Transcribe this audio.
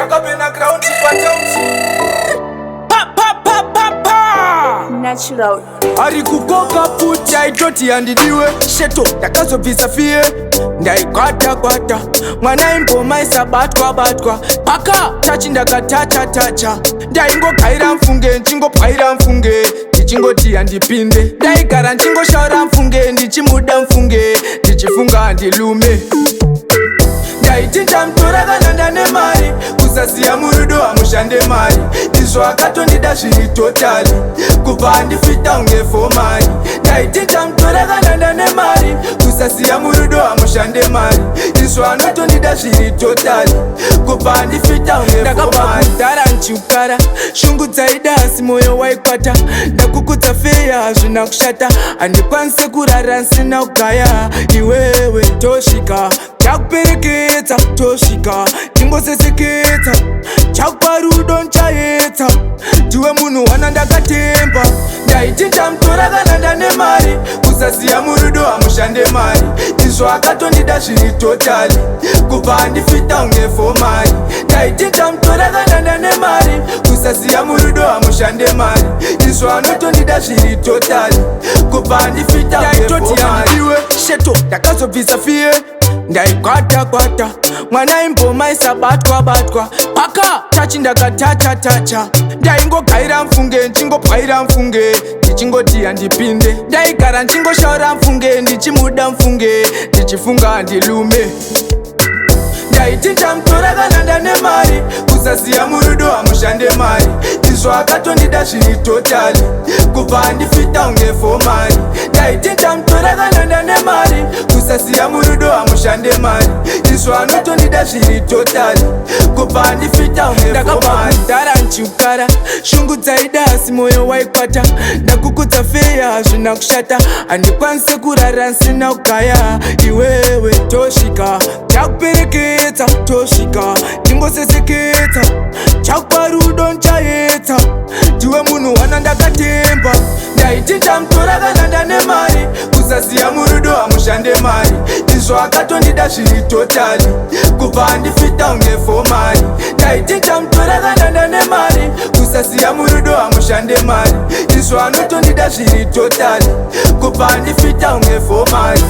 takapena ground patauti natural ari kukoka puta itoti yandidiwe Shettoh takazobvisa fie ndaikwata kwata mwana imboma isabatwa paka tachi ndakatacha ndaingogaira mfunge nchingopwaira mfunge ndichingoti yandipinde ndaigara nchingoshaura mfunge ndichimuda mfunge ndichifunga handilume Ndaiti Ndichamutora kana ndane mari kusasiya murudo hamushande mari izvo akatondida zviri totali kubva handifita unge fomari Ndaiti Ndichamutora kana ndane mari kusasiya murudo hamushande mari izvo anotondida zviri totali kubva handifita unge fomari ndakabvakudhara nchiukara shungu dzaida asi mwoyo waikwata ndakukudza feya hazvina kushata handikwanise kurara nsina kugaya iwewe tosvika chakuperekedza tosvika tingoseseketsa chakupa rudo nchaedza ndiwe munhu wana ndakatemba Ndaiti Ndichamutora kana ndane mari kusasiya murudo hamushande mari izvo akatondida zviri totali kubva handifita unge fomari Ndaiti Ndichamutora kana ndane mari kusasiya murudo hamushande mari izvo anotondida zviri totali kubva handifita unge fomari Shettoh takazobvisa fie ndaikwata mwana imboma isabatwa paka tachi ndakatacha ndaingogaira mfunge nchingopwaira mfunge ndichingoti handipinde ndaigara nchingoshaura mfunge ndichimuda mfunge ndichifunga handilume Ndaiti Ndichamutora kana ndane mari kusasiya murudo hamushande mari izvo akatondida zviri totali kubva handifita unge fomari Ndaiti Ndichamutora kana ndane mari kusasiya murudo hamushande mari izvo anotondida zviri totali kubva handifita unge fomari ndakabvakudhara nchiukara shungu dzaida asi mwoyo waikwata ndakukudza feya hazvina kushata handikwanise kurara nsina kugaya iwewe tosvika chakuperekedza tosvika tingoseseketsa chakupa rudo nchaedza ndiwe munhu wana ndakatemba Ndaiti Ndichamutora kana ndane mari kusasiya murudo hamushande mari izvo akatondida zviri totali kubva handifita unge fomari Ndaiti Ndichamutora kana ndane mari kusasiya murudo hamushande mari izvo anotondida zviri totali kubva handifita unge fomari